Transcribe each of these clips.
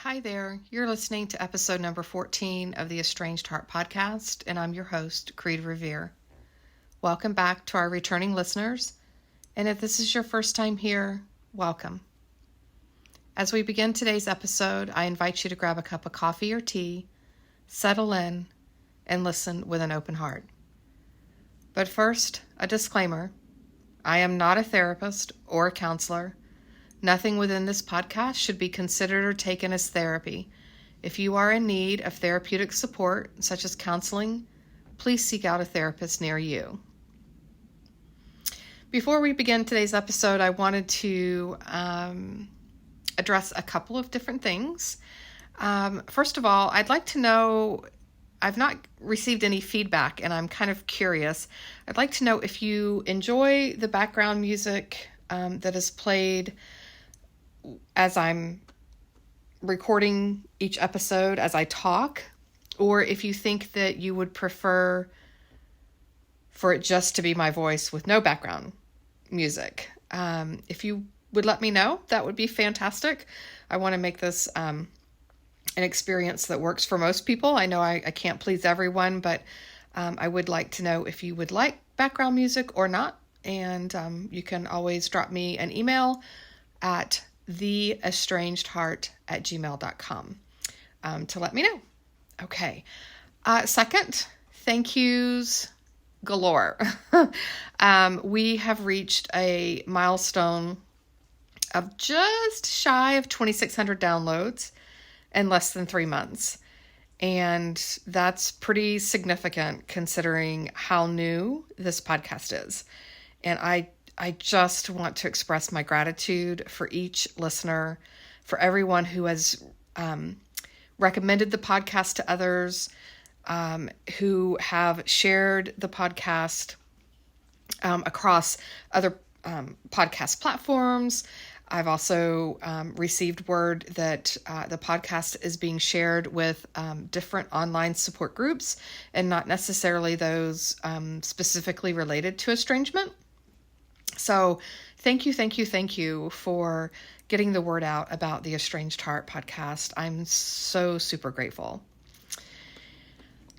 Hi there. You're listening to episode number 14 of the Estranged Heart podcast, and I'm your host, Kreed Revere. Welcome back to our returning listeners, and if this is your first time here, welcome. As we begin today's episode, I invite you to grab a cup of coffee or tea, settle in, and listen with an open heart. But first, a disclaimer. I am not a therapist or a counselor. Nothing within this podcast should be considered or taken as therapy. If you are in need of therapeutic support, such as counseling, please seek out a therapist near you. Before we begin today's episode, I wanted to address a couple of different things. First of all, I'd like to know, I've not received any feedback and I'm kind of curious. I'd like to know if you enjoy the background music that is played as I'm recording each episode as I talk, or if you think that you would prefer for it just to be my voice with no background music. If you would let me know, that would be fantastic. I want to make this an experience that works for most people. I know I can't please everyone, but I would like to know if you would like background music or not. And you can always drop me an email at theestrangedheart@gmail.com to let me know. Okay. Second, thank yous galore. We have reached a milestone of just shy of 2,600 downloads in less than 3 months. And that's pretty significant considering how new this podcast is. And I just want to express my gratitude for each listener, for everyone who has recommended the podcast to others, who have shared the podcast across other podcast platforms. I've also received word that the podcast is being shared with different online support groups and not necessarily those specifically related to estrangement. So thank you for getting the word out about the Estranged Heart podcast. I'm so super grateful.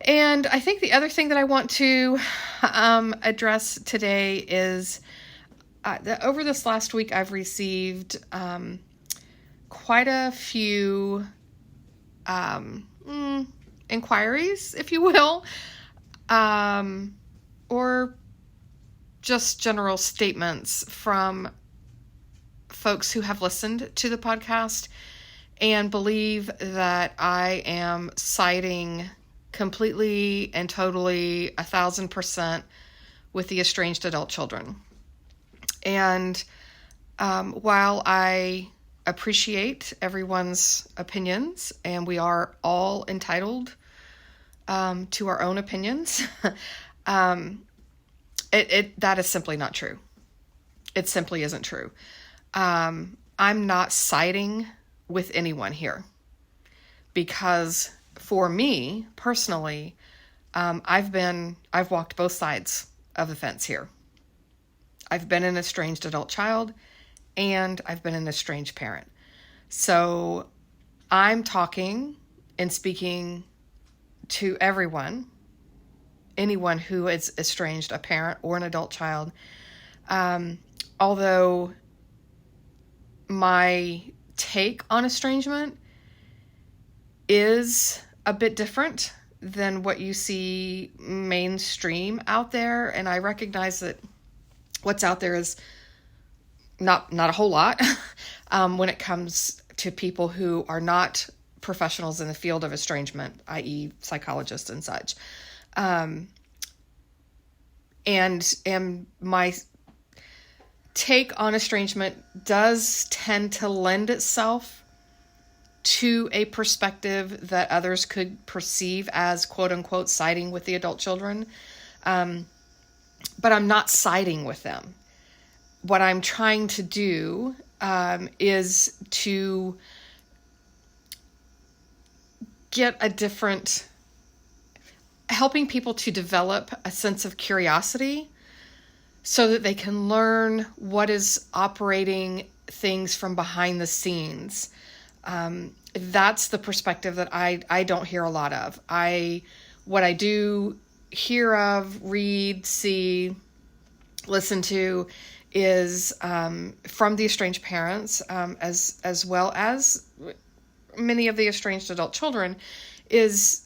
And I think the other thing that I want to address today is that over this last week, I've received quite a few inquiries, if you will, or just general statements from folks who have listened to the podcast and believe that I am siding completely and totally 1,000% with the estranged adult children. And while I appreciate everyone's opinions, and we are all entitled to our own opinions, that is simply not true. It simply isn't true. I'm not siding with anyone here because for me personally, I've walked both sides of the fence here. I've been an estranged adult child and I've been an estranged parent. So I'm talking and speaking to anyone who is estranged, a parent or an adult child. Although my take on estrangement is a bit different than what you see mainstream out there. And I recognize that what's out there is not a whole lot when it comes to people who are not professionals in the field of estrangement, i.e. psychologists and such. And my take on estrangement does tend to lend itself to a perspective that others could perceive as quote unquote siding with the adult children. But I'm not siding with them. What I'm trying to do is to get helping people to develop a sense of curiosity so that they can learn what is operating things from behind the scenes That's the perspective that I don't hear a lot of. What I do hear of, read, see, listen to is from the estranged parents, as well as many of the estranged adult children, is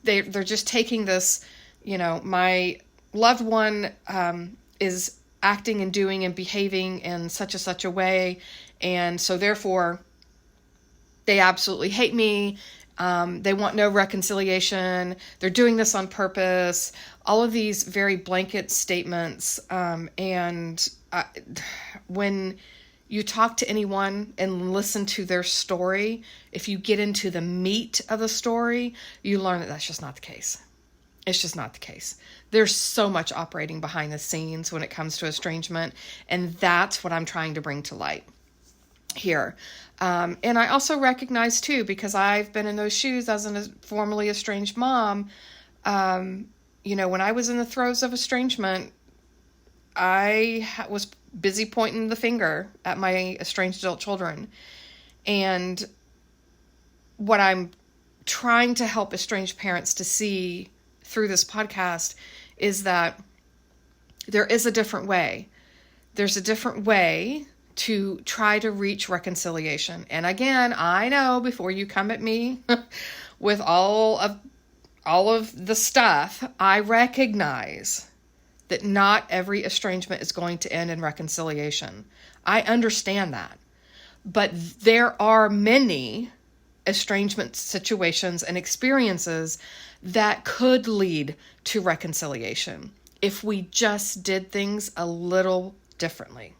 they're just taking this, my loved one is acting and doing and behaving in such a way, and so therefore they absolutely hate me. They want no reconciliation. They're doing this on purpose. All of these very blanket statements. When you talk to anyone and listen to their story, if you get into the meat of the story, you learn that that's just not the case. It's just not the case. There's so much operating behind the scenes when it comes to estrangement, and that's what I'm trying to bring to light here. And I also recognize too, because I've been in those shoes as a formerly estranged mom, when I was in the throes of estrangement, I was busy pointing the finger at my estranged adult children. And what I'm trying to help estranged parents to see through this podcast is that there is a different way. There's a different way to try to reach reconciliation. And again, I know before you come at me with all of the stuff, I recognize that not every estrangement is going to end in reconciliation. I understand that. But there are many estrangement situations and experiences that could lead to reconciliation if we just did things a little differently.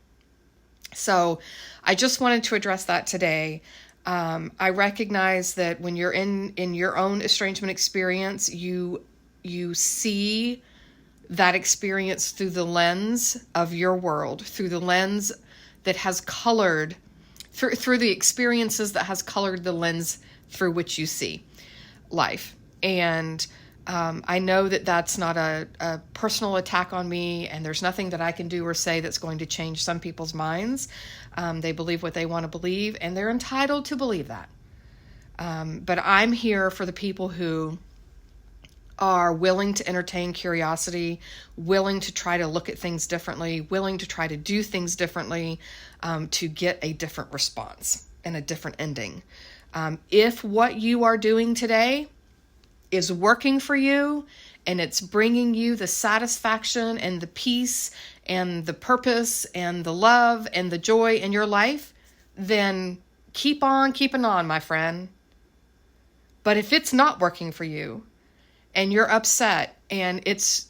So I just wanted to address that today. I recognize that when you're in your own estrangement experience, you see that experience through the lens of your world, through the lens that has colored, through the experiences that has colored the lens through which you see life. And I know that that's not a personal attack on me, and there's nothing that I can do or say that's going to change some people's minds. They believe what they want to believe, and they're entitled to believe that. But I'm here for the people who are willing to entertain curiosity, willing to try to look at things differently, willing to try to do things differently, to get a different response and a different ending. If what you are doing today is working for you and it's bringing you the satisfaction and the peace and the purpose and the love and the joy in your life, then keep on keeping on, my friend. But if it's not working for you and you're upset and it's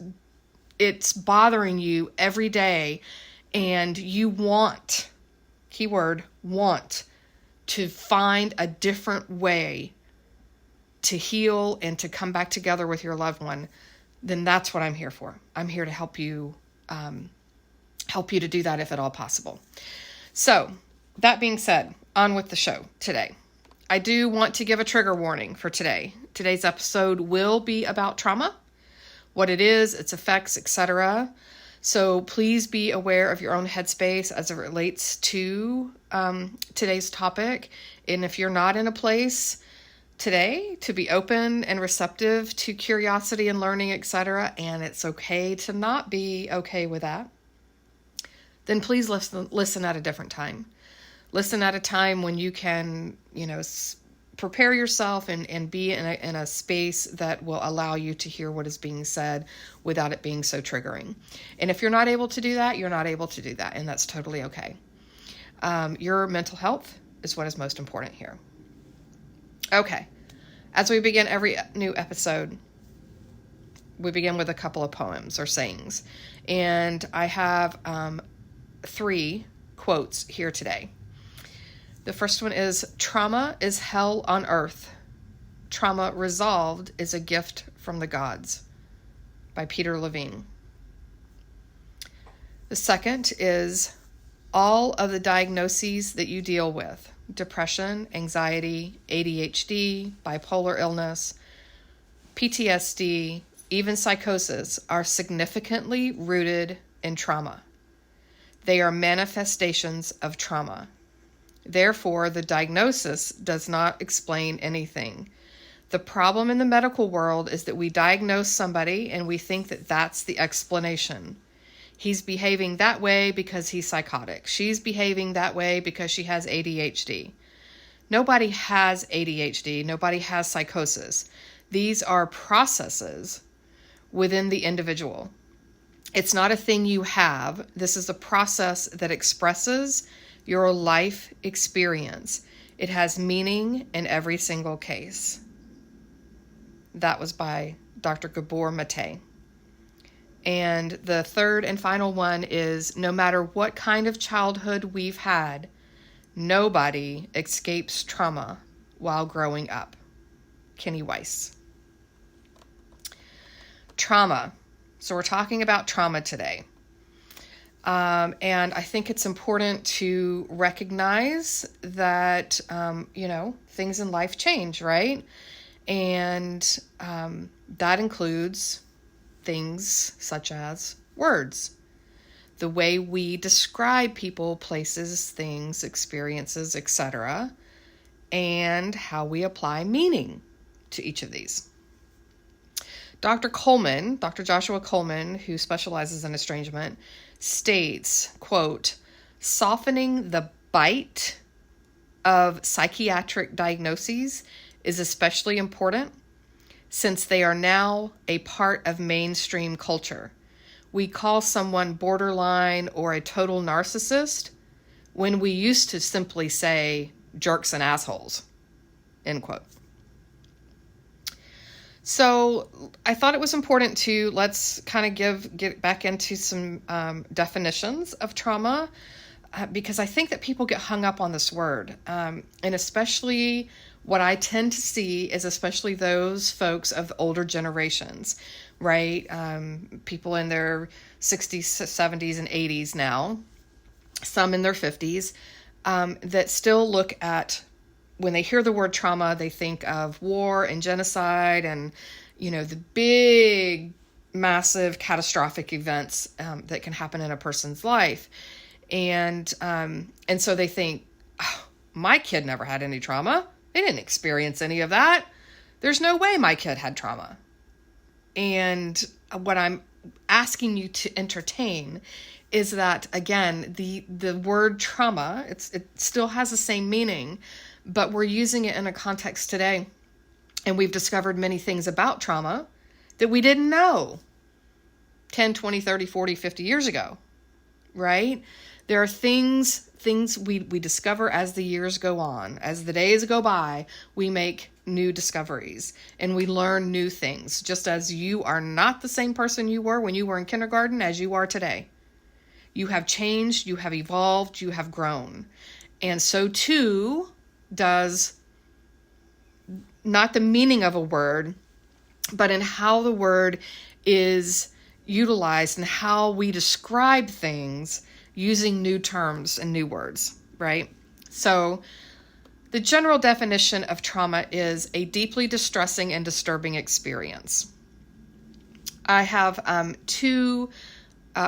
bothering you every day and you want, keyword, want, to find a different way to heal and to come back together with your loved one, then that's what I'm here for. I'm here to help you to do that if at all possible. So that being said, on with the show today. I do want to give a trigger warning for today. Today's episode will be about trauma, what it is, its effects, etc. So please be aware of your own headspace as it relates to today's topic. And if you're not in a place today to be open and receptive to curiosity and learning, etc., and it's okay to not be okay with that, then please listen at a different time. Listen at a time when you can, prepare yourself and be in a space that will allow you to hear what is being said without it being so triggering. And if you're not able to do that, you're not able to do that, and that's totally okay. Your mental health is what is most important here. Okay, as we begin every new episode, we begin with a couple of poems or sayings. And I have 3 quotes here today. The first one is, "Trauma is hell on earth. Trauma resolved is a gift from the gods," by Peter Levine. The second is, "All of the diagnoses that you deal with, depression, anxiety, ADHD, bipolar illness, PTSD, even psychosis, are significantly rooted in trauma. They are manifestations of trauma. Therefore, the diagnosis does not explain anything. The problem in the medical world is that we diagnose somebody and we think that that's the explanation. He's behaving that way because he's psychotic. She's behaving that way because she has ADHD. Nobody has ADHD. Nobody has psychosis. These are processes within the individual. It's not a thing you have. This is a process that expresses your life experience. It has meaning in every single case. That was by Dr. Gabor Mate. And the third and final one is, no matter what kind of childhood we've had, nobody escapes trauma while growing up. Kenny Weiss. Trauma. So we're talking about trauma today. And I think it's important to recognize that, things in life change, right? And that includes things such as words. The way we describe people, places, things, experiences, etc., and how we apply meaning to each of these. Dr. Joshua Coleman, who specializes in estrangement, states, quote, softening the bite of psychiatric diagnoses is especially important since they are now a part of mainstream culture. We call someone borderline or a total narcissist when we used to simply say jerks and assholes, end quote. So I thought it was important to let's kind of get back into some definitions of trauma because I think that people get hung up on this word. And especially what I tend to see is especially those folks of the older generations, right? People in their 60s, 70s, and 80s now, some in their 50s, that still look at, when they hear the word trauma, they think of war and genocide and, the big, massive, catastrophic events that can happen in a person's life. And so they think, oh, my kid never had any trauma. They didn't experience any of that. There's no way my kid had trauma. And what I'm asking you to entertain is that, again, the word trauma, it still has the same meaning, but we're using it in a context today. And we've discovered many things about trauma that we didn't know 10, 20, 30, 40, 50 years ago, right? There are things we discover as the years go on. As the days go by, we make new discoveries and we learn new things, just as you are not the same person you were when you were in kindergarten as you are today. You have changed, you have evolved, you have grown. And so too does not the meaning of a word, but in how the word is utilized and how we describe things using new terms and new words, right? So the general definition of trauma is a deeply distressing and disturbing experience. I have two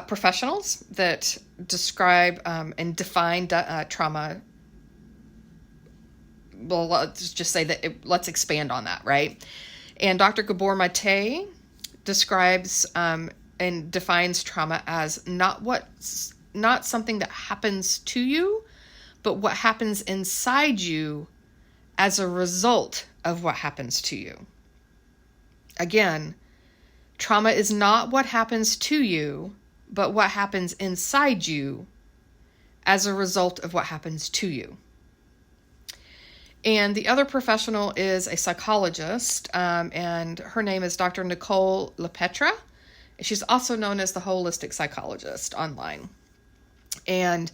professionals that describe and define trauma. Well, let's just say that let's expand on that, right? And Dr. Gabor Mate describes and defines trauma as not something that happens to you, but what happens inside you as a result of what happens to you. Again, trauma is not what happens to you, but what happens inside you as a result of what happens to you. And the other professional is a psychologist, and her name is Dr. Nicole LePetre. She's also known as the holistic psychologist online. And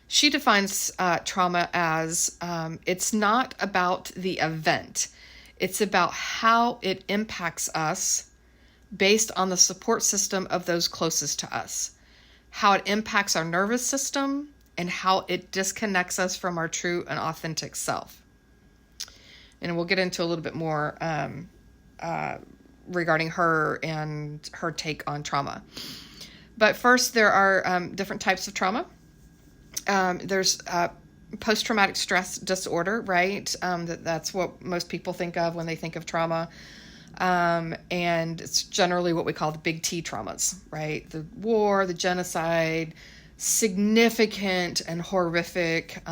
she defines trauma as it's not about the event. It's about how it impacts us based on the support system of those closest to us, how it impacts our nervous system, and how it disconnects us from our true and authentic self. And we'll get into a little bit more regarding her and her take on trauma. But first, there are different types of trauma. There's post-traumatic stress disorder, right? That's what most people think of when they think of trauma. And it's generally what we call the big T traumas, right? The war, the genocide, significant and horrific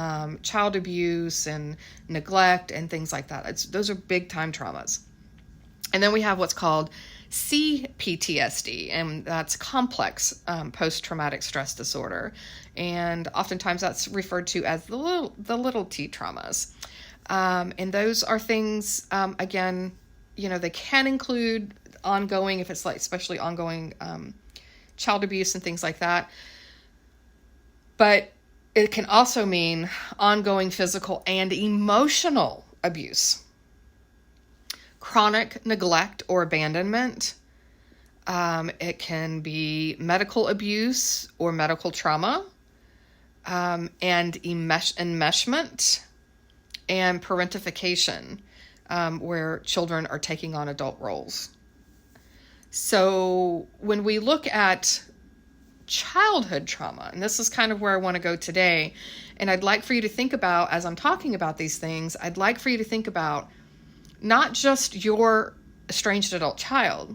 child abuse and neglect and things like that. Those are big time traumas. And then we have what's called CPTSD, and that's complex post-traumatic stress disorder. And oftentimes that's referred to as the little T traumas. And those are things, again, they can include ongoing, if it's like especially ongoing child abuse and things like that. But it can also mean ongoing physical and emotional abuse. Chronic neglect or abandonment. It can be medical abuse or medical trauma, and enmeshment and parentification, where children are taking on adult roles. So when we look at childhood trauma, and this is kind of where I want to go today, and I'd like for you to think about, as I'm talking about these things, I'd like for you to think about not just your estranged adult child,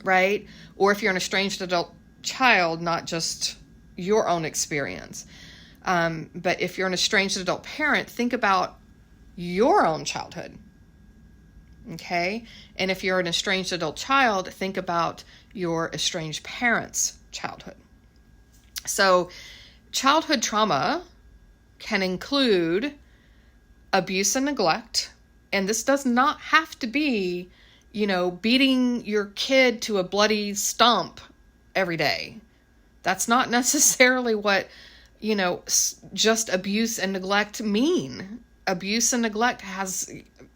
right? Or if you're an estranged adult child, not just your own experience. But if you're an estranged adult parent, think about your own childhood. Okay? And if you're an estranged adult child, think about your estranged parents' childhood. So childhood trauma can include abuse and neglect. And this does not have to be, beating your kid to a bloody stump every day. That's not necessarily what, just abuse and neglect mean. Abuse and neglect has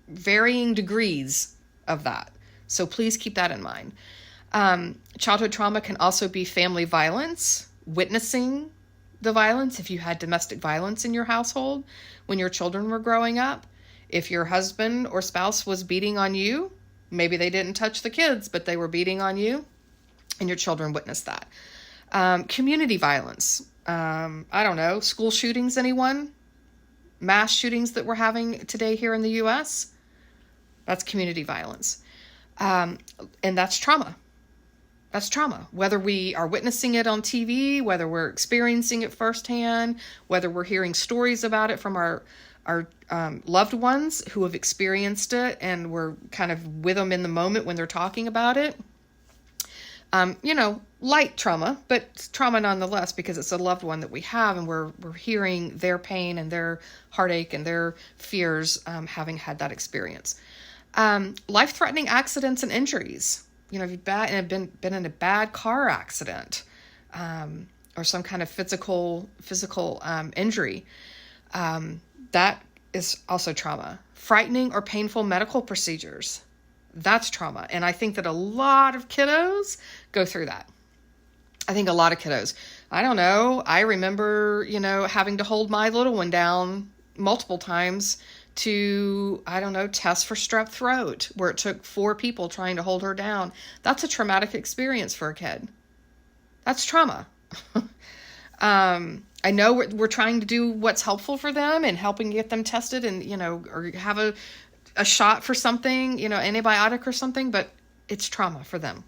varying degrees of that. So please keep that in mind. Childhood trauma can also be family violence, witnessing the violence. If you had domestic violence in your household when your children were growing up, if your husband or spouse was beating on you, maybe they didn't touch the kids, but they were beating on you, and your children witnessed that. Community violence. I don't know, school shootings, anyone? Mass shootings that we're having today here in the U.S.? That's community violence. And that's trauma. That's trauma. Whether we are witnessing it on TV, whether we're experiencing it firsthand, whether we're hearing stories about it from our loved ones who have experienced it and we're kind of with them in the moment when they're talking about it. Light trauma, but trauma nonetheless, because it's a loved one that we have and we're hearing their pain and their heartache and their fears, having had that experience. Life-threatening accidents and injuries. If you've been in a bad car accident, or some kind of physical injury, that is also trauma. Frightening or painful medical procedures. That's trauma. And I think that a lot of kiddos go through that. I think a lot of kiddos. I don't know. I remember, having to hold my little one down multiple times to, test for strep throat, where it took 4 people trying to hold her down. That's a traumatic experience for a kid. That's trauma. I know we're trying to do what's helpful for them and helping get them tested and, or have a shot for something, antibiotic or something, but it's trauma for them.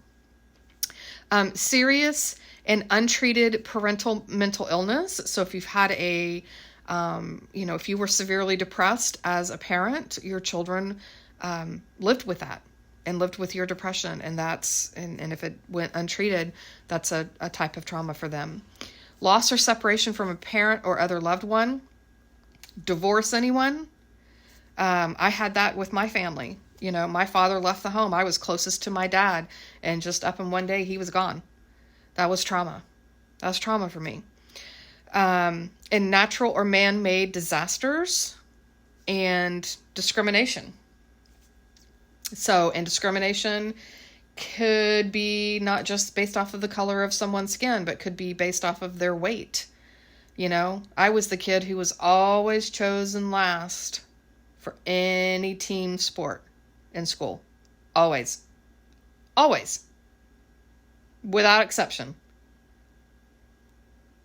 Serious and untreated parental mental illness. So if you've had if you were severely depressed as a parent, your children lived with that and lived with your depression. And and if it went untreated, that's a type of trauma for them. Loss or separation from a parent or other loved one. Divorce, anyone? I had that with my family. My father left the home. I was closest to my dad, and just up in one day, he was gone. That was trauma. That was trauma for me. And natural or man-made disasters and discrimination. And discrimination could be not just based off of the color of someone's skin, but could be based off of their weight. I was the kid who was always chosen last for any team sport in school. Always. Always. Without exception.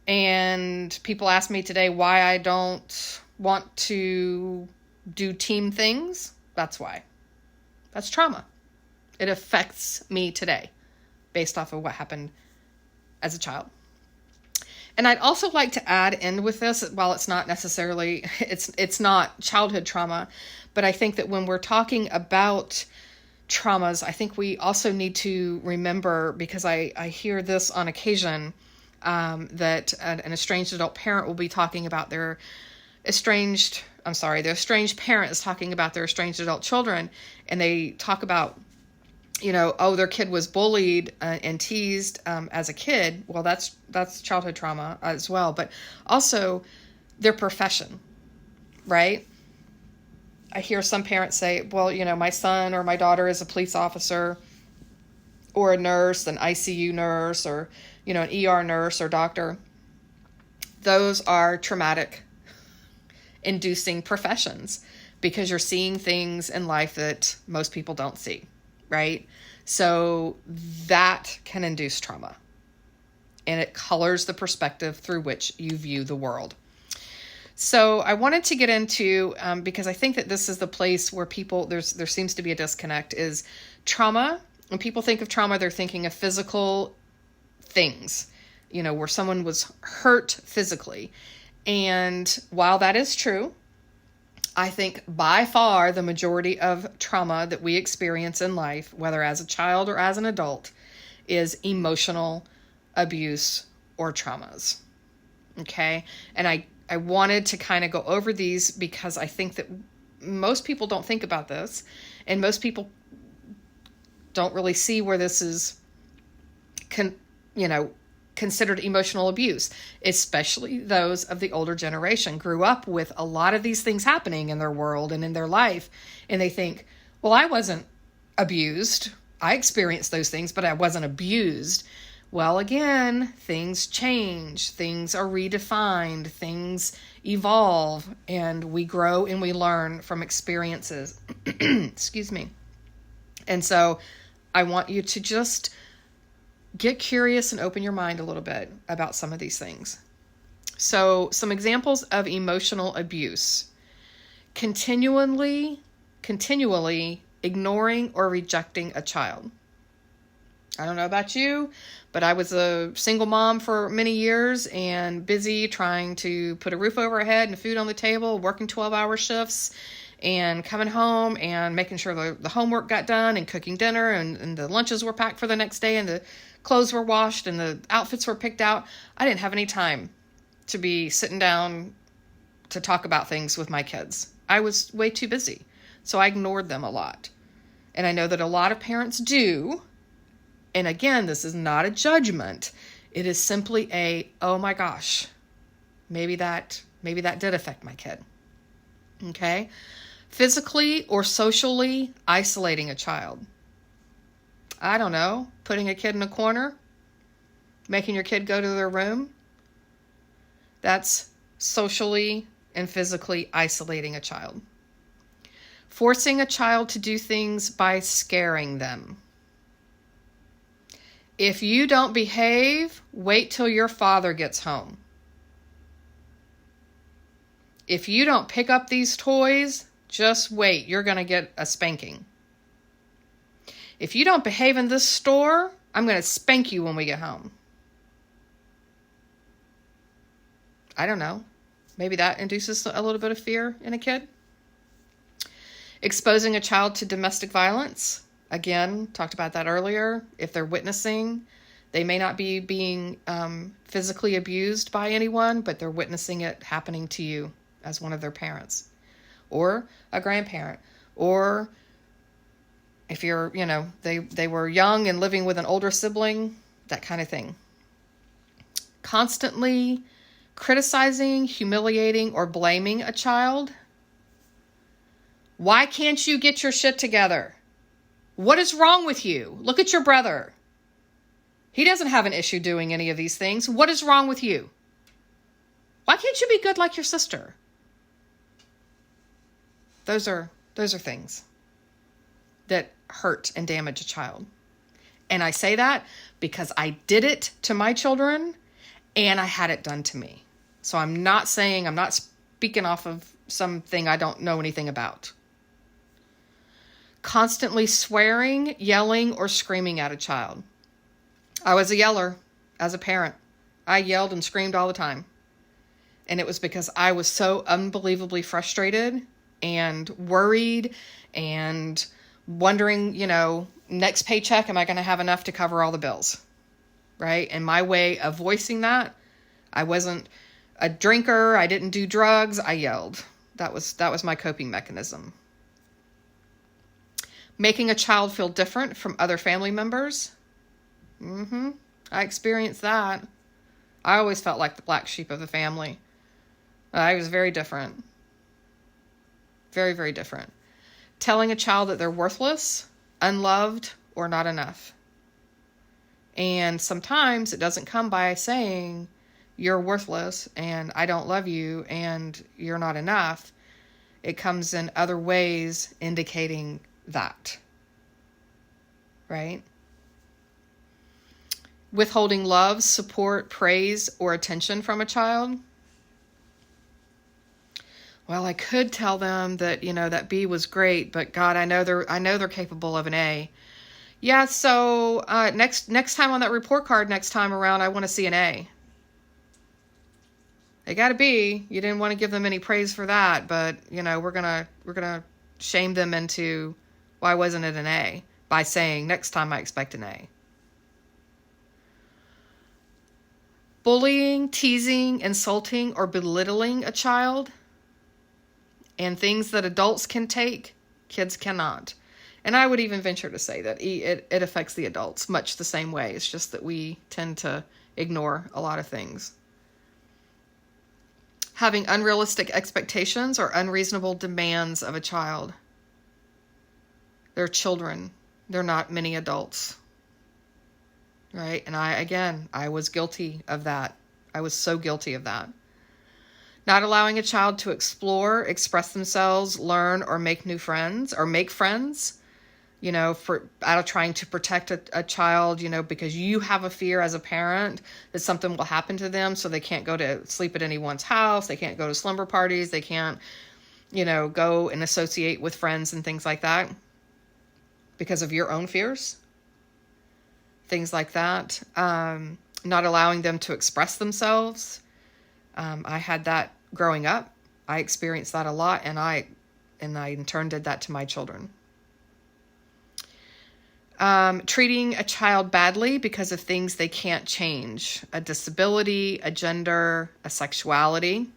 And people ask me today why I don't want to do team things. That's why. That's trauma. It affects me today based off of what happened as a child. And I'd also like to add in with this, while it's not necessarily, it's not childhood trauma, but I think that when we're talking about traumas, I think we also need to remember, because I hear this on occasion, that an estranged adult parent will be talking about the estranged parent is talking about their estranged adult children, and they talk about, their kid was bullied and teased as a kid. Well, that's childhood trauma as well, but also their profession, right? I hear some parents say, well, my son or my daughter is a police officer or a nurse, an ICU nurse, or, an ER nurse or doctor. Those are traumatic inducing professions because you're seeing things in life that most people don't see, right? So that can induce trauma, and it colors the perspective through which you view the world. So I wanted to get into, because I think that this is the place where there seems to be a disconnect, is trauma. When people think of trauma, they're thinking of physical things, where someone was hurt physically. And while that is true, I think by far the majority of trauma that we experience in life, whether as a child or as an adult, is emotional abuse or traumas. Okay? And I wanted to kind of go over these because I think that most people don't think about this, and most people don't really see where this is considered emotional abuse, especially those of the older generation grew up with a lot of these things happening in their world and in their life. And they think, well, I wasn't abused. I experienced those things, but I wasn't abused. Well, again, things change, things are redefined, things evolve, and we grow and we learn from experiences. Excuse me. And so I want you to just get curious and open your mind a little bit about some of these things. So some examples of emotional abuse: continually ignoring or rejecting a child. I don't know about you, but I was a single mom for many years and busy trying to put a roof over her head and food on the table, working 12-hour shifts and coming home and making sure the homework got done and cooking dinner and the lunches were packed for the next day and the clothes were washed and the outfits were picked out. I didn't have any time to be sitting down to talk about things with my kids. I was way too busy. So I ignored them a lot. And I know that a lot of parents do. And again, this is not a judgment. It is simply oh my gosh, maybe that did affect my kid. Okay? Physically or socially isolating a child. I don't know, putting a kid in a corner, making your kid go to their room. That's socially and physically isolating a child. Forcing a child to do things by scaring them. If you don't behave, wait till your father gets home. If you don't pick up these toys, just wait. You're going to get a spanking. If you don't behave in this store, I'm going to spank you when we get home. I don't know. Maybe that induces a little bit of fear in a kid. Exposing a child to domestic violence. Again, talked about that earlier. If they're witnessing, they may not be being physically abused by anyone, but they're witnessing it happening to you as one of their parents or a grandparent, or if you're, they were young and living with an older sibling, that kind of thing. Constantly criticizing, humiliating, or blaming a child. Why can't you get your shit together? What is wrong with you? Look at your brother. He doesn't have an issue doing any of these things. What is wrong with you? Why can't you be good like your sister? Those are things that hurt and damage a child. And I say that because I did it to my children, and I had it done to me. So I'm not speaking off of something I don't know anything about. Constantly swearing, yelling, or screaming at a child. I was a yeller as a parent. I yelled and screamed all the time. And it was because I was so unbelievably frustrated and worried and wondering, next paycheck, am I going to have enough to cover all the bills? Right? And my way of voicing that, I wasn't a drinker. I didn't do drugs. I yelled. That was my coping mechanism. Making a child feel different from other family members. I experienced that. I always felt like the black sheep of the family. I was very different. Very, very different. Telling a child that they're worthless, unloved, or not enough. And sometimes it doesn't come by saying you're worthless and I don't love you and you're not enough. It comes in other ways indicating that. Right? Withholding love, support, praise, or attention from a child. Well, I could tell them that, that B was great, but God, I know they're capable of an A. Yeah, so next time on that report card, next time around, I want to see an A. They got a B. You didn't want to give them any praise for that, but we're gonna shame them into why wasn't it an A by saying next time I expect an A. Bullying, teasing, insulting, or belittling a child, and things that adults can take, kids cannot. And I would even venture to say that it affects the adults much the same way. It's just that we tend to ignore a lot of things. Having unrealistic expectations or unreasonable demands of a child. They're children. They're not many adults. Right? And I was guilty of that. I was so guilty of that. Not allowing a child to explore, express themselves, learn, or make new friends, or make friends, out of trying to protect a child, because you have a fear as a parent that something will happen to them, so they can't go to sleep at anyone's house, they can't go to slumber parties, they can't, go and associate with friends and things like that because of your own fears. Things like that. Not allowing them to express themselves. I had that growing up. I experienced that a lot, and I in turn did that to my children. Treating a child badly because of things they can't change. A disability, a gender, a sexuality.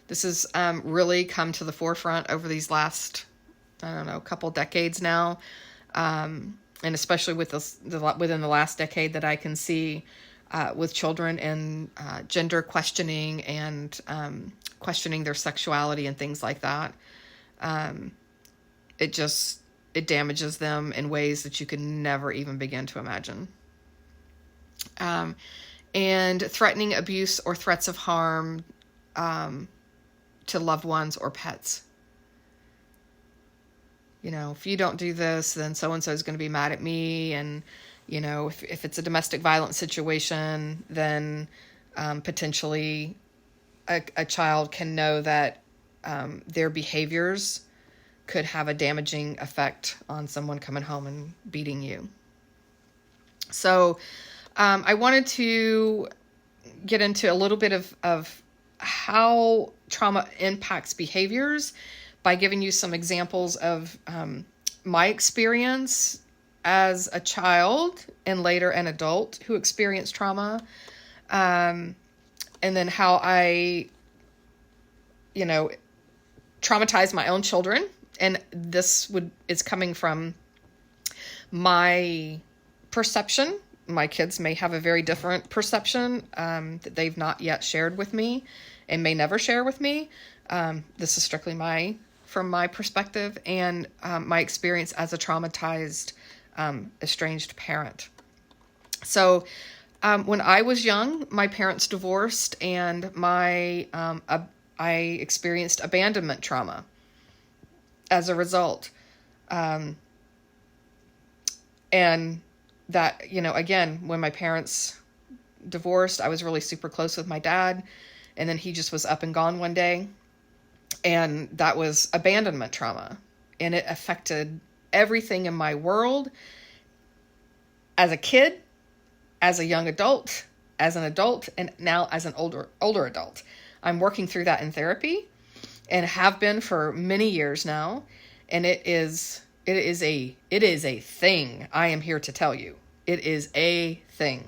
This has really come to the forefront over these last, couple decades now. And especially with within the last decade that I can see with children and gender questioning and questioning their sexuality and things like that. It damages them in ways that you can never even begin to imagine. And threatening abuse or threats of harm to loved ones or pets. If you don't do this, then so-and-so is going to be mad at me. And, if it's a domestic violence situation, then potentially a child can know that their behaviors could have a damaging effect on someone coming home and beating you. So I wanted to get into a little bit of how trauma impacts behaviors by giving you some examples of my experience as a child and later an adult who experienced trauma, and then how I, traumatized my own children. And this is coming from my perception. My kids may have a very different perception that they've not yet shared with me and may never share with me. This is strictly from my perspective and my experience as a traumatized, estranged parent. So when I was young, my parents divorced, and I experienced abandonment trauma as a result. And that, again, when my parents divorced, I was really super close with my dad, and then he just was up and gone one day. And that was abandonment trauma. And it affected everything in my world as a kid, as a young adult, as an adult, and now as an older adult. I'm working through that in therapy and have been for many years now. And it is a thing. I am here to tell you. It is a thing.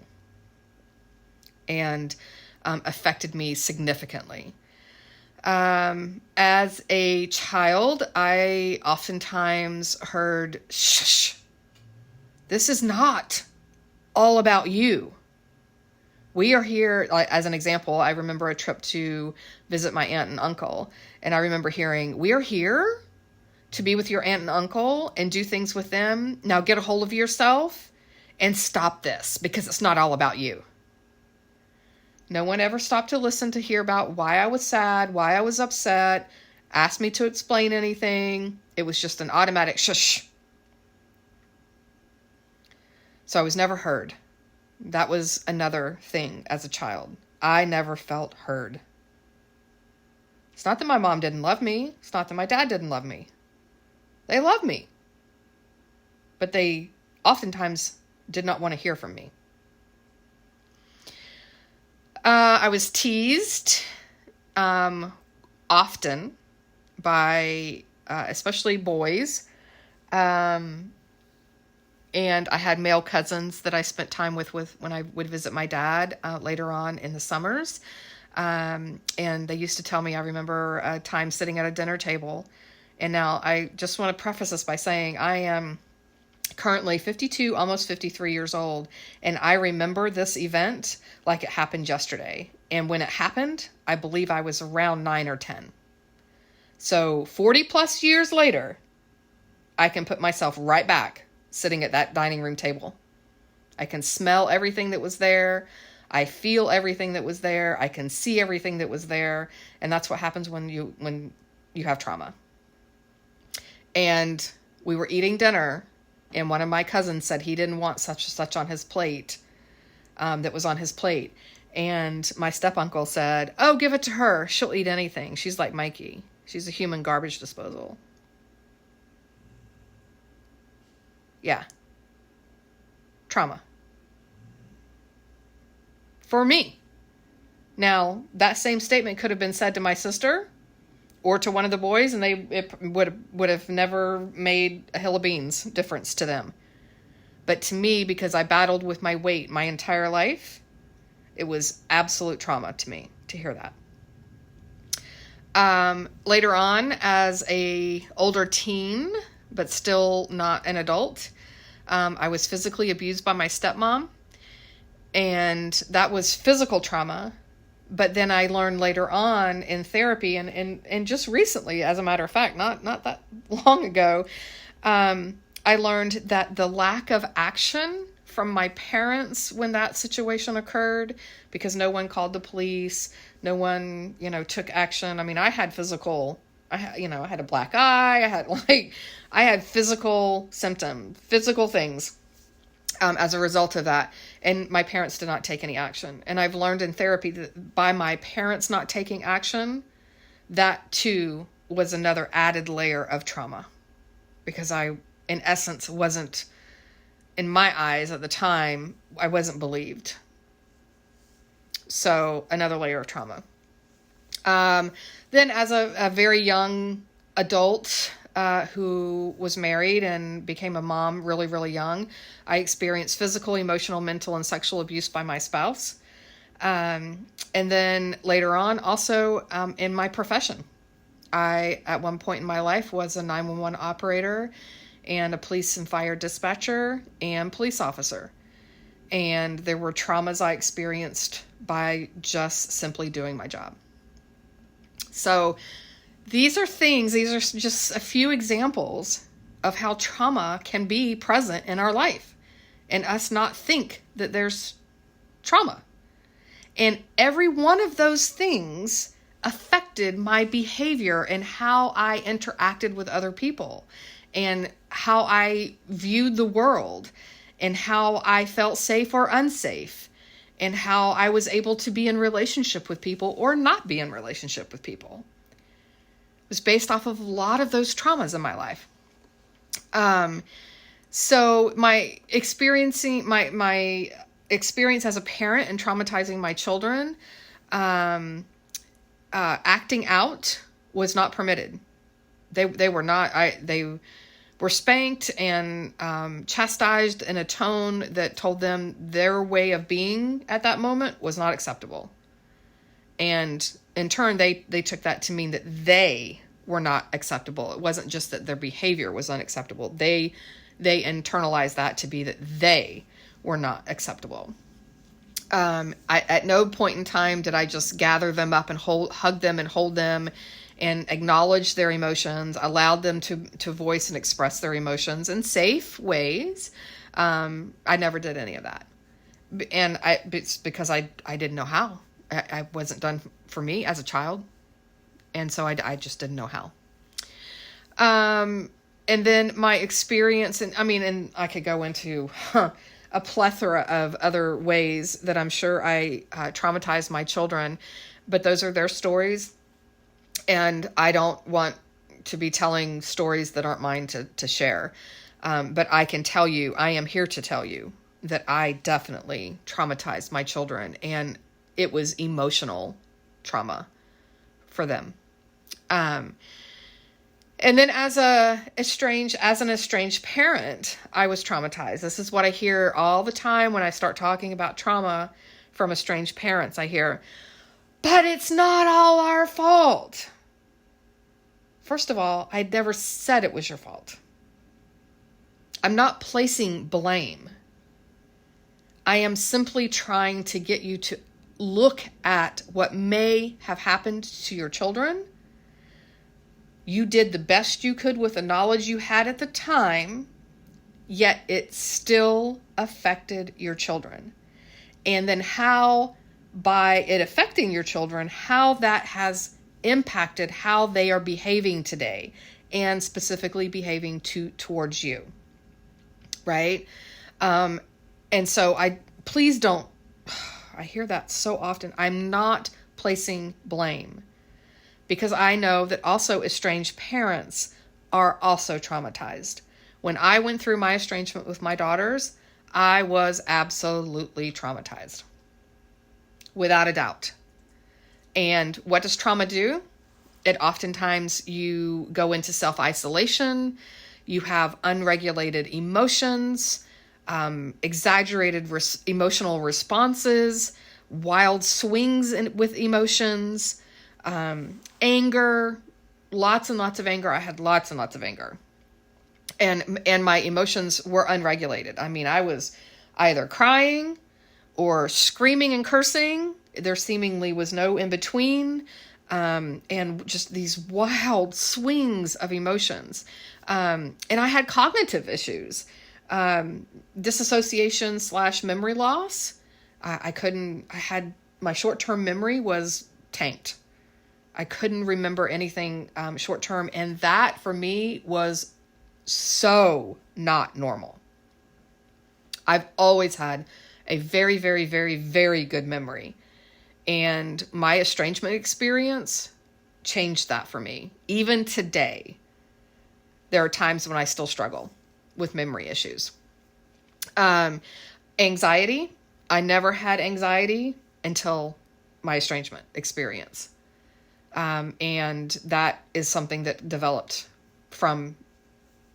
And affected me significantly. As a child, I oftentimes heard, shh, this is not all about you. We are here, like, as an example, I remember a trip to visit my aunt and uncle, and I remember hearing, we are here to be with your aunt and uncle and do things with them. Now get a hold of yourself and stop this, because it's not all about you. No one ever stopped to listen to hear about why I was sad, why I was upset, asked me to explain anything. It was just an automatic shush. So I was never heard. That was another thing as a child. I never felt heard. It's not that my mom didn't love me. It's not that my dad didn't love me. They loved me. But they oftentimes did not want to hear from me. I was teased often by especially boys. And I had male cousins that I spent time with when I would visit my dad later on in the summers. And they used to tell me, I remember a time sitting at a dinner table. And now I just want to preface this by saying I am currently 52, almost 53 years old. And I remember this event like it happened yesterday. And when it happened, I believe I was around 9 or 10. So 40 plus years later, I can put myself right back sitting at that dining room table. I can smell everything that was there. I feel everything that was there. I can see everything that was there. And that's what happens when you have trauma. And we were eating dinner, and one of my cousins said he didn't want such on his plate, that was on his plate. And my step-uncle said, oh, give it to her. She'll eat anything. She's like Mikey. She's a human garbage disposal. Yeah. Trauma. For me. Now, that same statement could have been said to my sister or to one of the boys, and it would have never made a hill of beans difference to them. But to me, because I battled with my weight my entire life, it was absolute trauma to me to hear that. Later on, as a older teen, but still not an adult, I was physically abused by my stepmom, and that was physical trauma. But then I learned later on in therapy and just recently, as a matter of fact, not that long ago, I learned that the lack of action from my parents when that situation occurred, because no one called the police, no one, took action. I mean, I had I had a black eye, I had physical symptoms, physical things. As a result of that. And my parents did not take any action. And I've learned in therapy that by my parents not taking action, that too was another added layer of trauma. Because I, in essence, wasn't, in my eyes at the time, I wasn't believed. So another layer of trauma. Then as a very young adult, who was married and became a mom really, really young, I experienced physical, emotional, mental, and sexual abuse by my spouse. And then later on, also in my profession. I, at one point in my life, was a 911 operator and a police and fire dispatcher and police officer. And there were traumas I experienced by just simply doing my job. So these are just a few examples of how trauma can be present in our life and us not think that there's trauma. And every one of those things affected my behavior and how I interacted with other people and how I viewed the world and how I felt safe or unsafe and how I was able to be in relationship with people or not be in relationship with people. It was based off of a lot of those traumas in my life. So my experience as a parent and traumatizing my children, acting out was not permitted. They were not. They were spanked and chastised in a tone that told them their way of being at that moment was not acceptable. And in turn, they took that to mean that they were not acceptable. It wasn't just that their behavior was unacceptable. They internalized that to be that they were not acceptable. At no point in time did I just gather them up and hug them and hold them and acknowledge their emotions, allowed them to voice and express their emotions in safe ways. I never did any of that. And it's because I didn't know how. I wasn't done for me as a child. And so I just didn't know how. And then my experience, and I could go into a plethora of other ways that I'm sure I traumatized my children, but those are their stories. And I don't want to be telling stories that aren't mine to share. But I can tell you, I am here to tell you that I definitely traumatized my children, and it was emotional trauma for them. And then as an estranged parent, I was traumatized. This is what I hear all the time when I start talking about trauma from estranged parents. I hear, but it's not all our fault. First of all, I never said it was your fault. I'm not placing blame. I am simply trying to get you to look at what may have happened to your children. You did the best you could with the knowledge you had at the time, yet it still affected your children. And then how, by it affecting your children, how that has impacted how they are behaving today, and specifically behaving towards you. Right? And so please don't, I hear that so often. I'm not placing blame, because I know that also estranged parents are also traumatized. When I went through my estrangement with my daughters, I was absolutely traumatized, without a doubt. And what does trauma do? It oftentimes, you go into self-isolation, you have unregulated emotions, exaggerated emotional responses, wild swings with emotions, anger, lots and lots of anger. I had lots and lots of anger. And my emotions were unregulated. I was either crying or screaming and cursing. There seemingly was no in between. And just these wild swings of emotions. And I had cognitive issues, disassociation / memory loss. My short-term memory was tanked. I couldn't remember anything short-term. And that for me was so not normal. I've always had a very, very, very, very good memory. And my estrangement experience changed that for me. Even today, there are times when I still struggle with memory issues. Anxiety. I never had anxiety until my estrangement experience. And that is something that developed from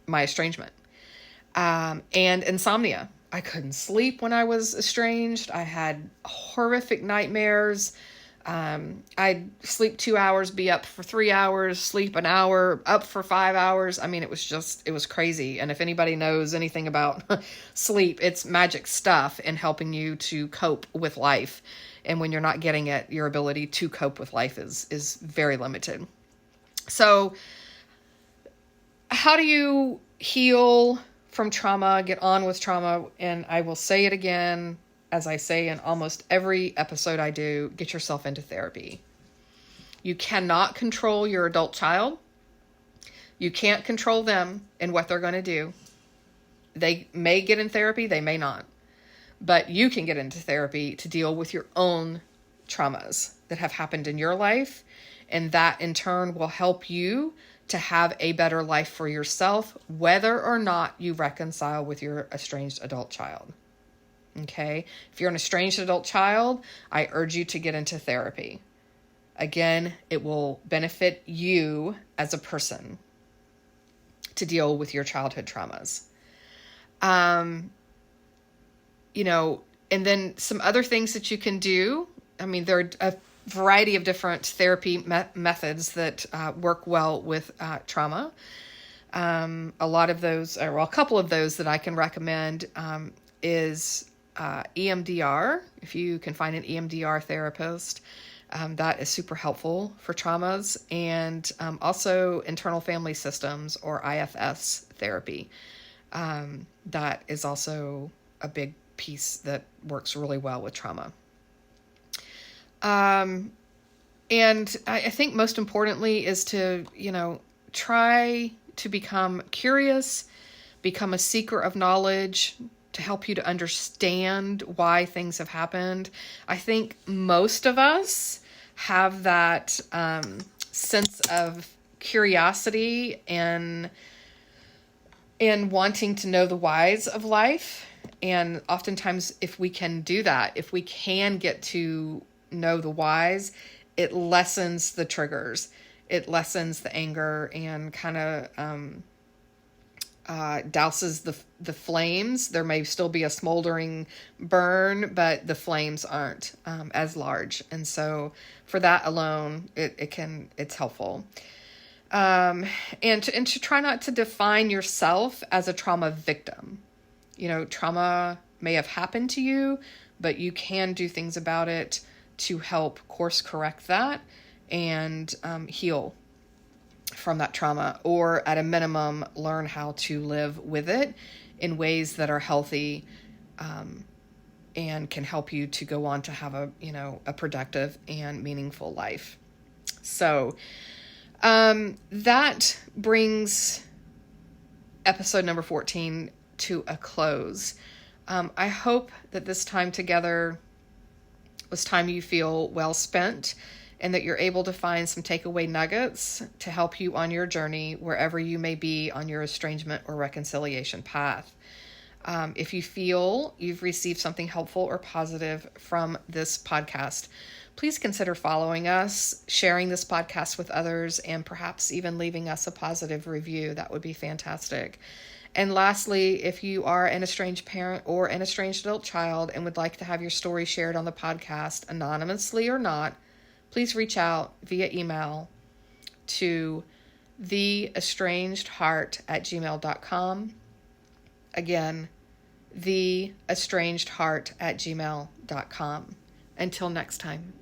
my estrangement. And insomnia. I couldn't sleep when I was estranged. I had horrific nightmares. I'd sleep 2 hours, be up for 3 hours, sleep an hour, up for 5 hours. It was crazy. And if anybody knows anything about sleep, it's magic stuff in helping you to cope with life. And when you're not getting it, your ability to cope with life is very limited. So how do you heal from trauma, get on with trauma? And I will say it again, as I say in almost every episode I do, get yourself into therapy. You cannot control your adult child. You can't control them and what they're going to do. They may get in therapy, they may not. but you can get into therapy to deal with your own traumas that have happened in your life. And that in turn will help you to have a better life for yourself, whether or not you reconcile with your estranged adult child. Okay? If you're an estranged adult child, I urge you to get into therapy. Again, it will benefit you as a person to deal with your childhood traumas. And then some other things that you can do. I mean, there are a variety of different therapy methods that work well with trauma. A lot of those, or a couple of those that I can recommend is EMDR. If you can find an EMDR therapist, that is super helpful for traumas. And also internal family systems, or IFS therapy. That is also a big piece that works really well with trauma. And I think most importantly is to, try to become curious, become a seeker of knowledge, to help you to understand why things have happened. I think most of us have that sense of curiosity and wanting to know the whys of life. And oftentimes, if we can do that, if we can get to know the whys, it lessens the triggers. It lessens the anger and kind of douses the flames. There may still be a smoldering burn, but the flames aren't as large. And so for that alone, it's helpful. And to try not to define yourself as a trauma victim. Trauma may have happened to you, but you can do things about it to help course correct that and heal from that trauma, or at a minimum, learn how to live with it in ways that are healthy and can help you to go on to have a productive and meaningful life. So that brings episode number 14 to a close. I hope that this time together was time you feel well spent, and that you're able to find some takeaway nuggets to help you on your journey wherever you may be on your estrangement or reconciliation path. If you feel you've received something helpful or positive from this podcast, please consider following us, sharing this podcast with others, and perhaps even leaving us a positive review. That would be fantastic. And lastly, if you are an estranged parent or an estranged adult child and would like to have your story shared on the podcast, anonymously or not, please reach out via email to theestrangedheart@gmail.com. Again, theestrangedheart@gmail.com. Until next time.